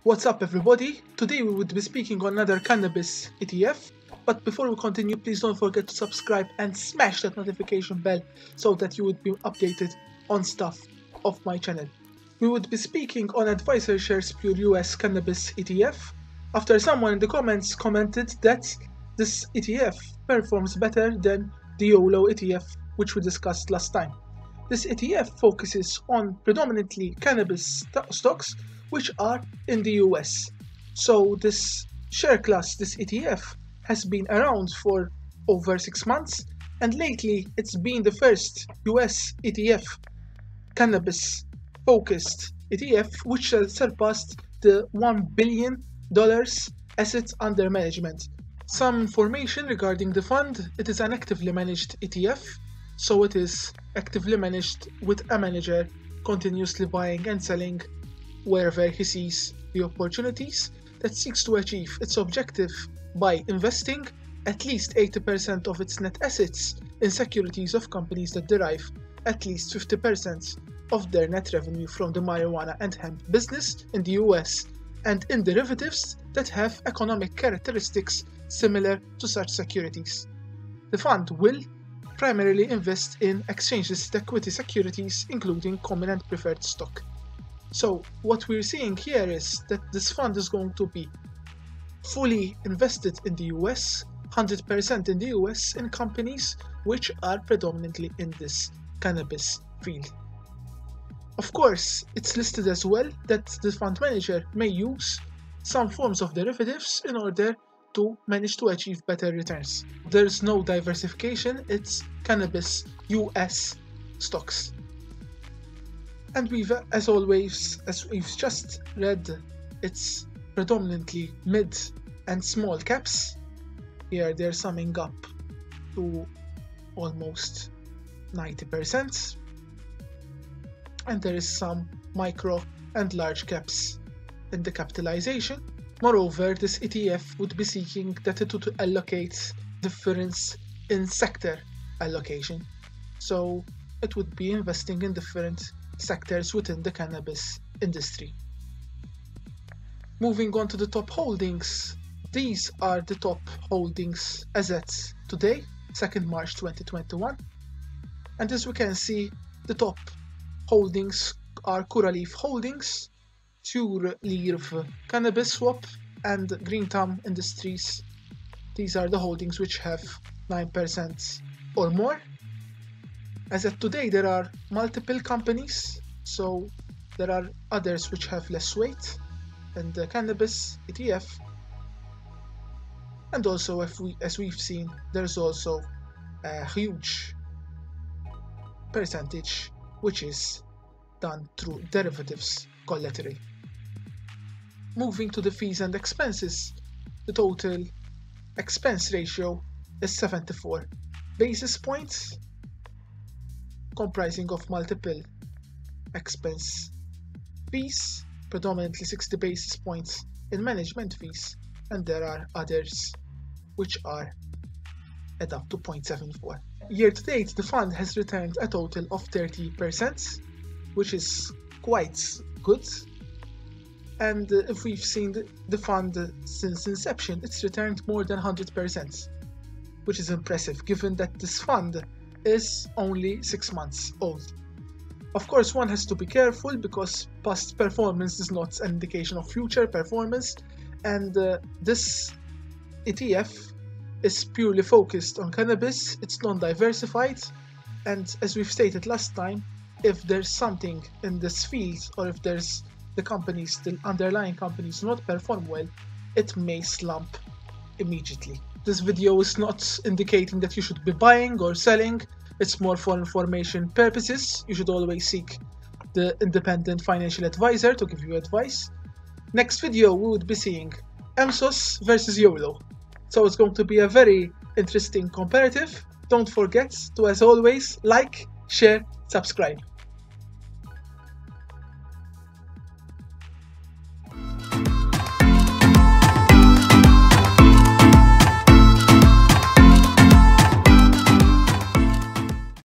What's up everybody? Today we would be speaking on another cannabis ETF, but before we continue, please don't forget to subscribe and smash that notification bell so that you would be updated on stuff of my channel. We would be speaking on Advisor Shares Pure US Cannabis ETF after someone in the comments commented that this ETF performs better than the YOLO ETF which we discussed last time. This ETF focuses on predominantly cannabis stocks which are in the US. So this share class, this ETF, has been around for over 6 months, and lately it's been the first US ETF, cannabis focused ETF, which has surpassed the $1 billion assets under management. Some information regarding the fund: it is an actively managed ETF, so it is actively managed with a manager continuously buying and selling wherever he sees the opportunities, that seeks to achieve its objective by investing at least 80% of its net assets in securities of companies that derive at least 50% of their net revenue from the marijuana and hemp business in the US, and in derivatives that have economic characteristics similar to such securities. The fund will primarily invest in exchange-listed equity securities, including common and preferred stock. So what we're seeing here is that this fund is going to be fully invested in the US, 100% in the US, in companies which are predominantly in this cannabis field. Of course, it's listed as well that the fund manager may use some forms of derivatives in order to manage to achieve better returns. There's no diversification, it's cannabis US stocks. And as always, as we've just read, it's predominantly mid and small caps. Here they're summing up to almost 90%. And there is some micro and large caps in the capitalization. Moreover, this ETF would be seeking that it would allocate difference in sector allocation. So it would be investing in different sectors within the cannabis industry. Moving on to the top holdings, these are the top holdings as at today, 2nd March 2021. And as we can see, the top holdings are Curaleaf Holdings, Pure Leaf Cannabis Swap, and Green Thumb Industries. These are the holdings which have 9% or more. As of today, there are multiple companies, so there are others which have less weight than the cannabis ETF. And also, as we've seen, there's also a huge percentage which is done through derivatives collateral. Moving to the fees and expenses, the total expense ratio is 74 basis points, comprising of multiple expense fees, predominantly 60 basis points in management fees, and there are others which are add up to 0.74. Year to date, the fund has returned a total of 30%, which is quite good. And if we've seen the fund since inception, it's returned more than 100%, which is impressive given that this fund is only 6 months old. Of course, one has to be careful because past performance is not an indication of future performance, and this ETF is purely focused on cannabis, it's non-diversified, and as we've stated last time, if there's something in this field, or if there's the underlying companies not perform well, it may slump immediately. This video is not indicating that you should be buying or selling, it's more for information purposes. You should always seek the independent financial advisor to give you advice. Next video we would be seeing Msos versus YOLO. So it's going to be a very interesting comparative. Don't forget to, as always, like, share, subscribe.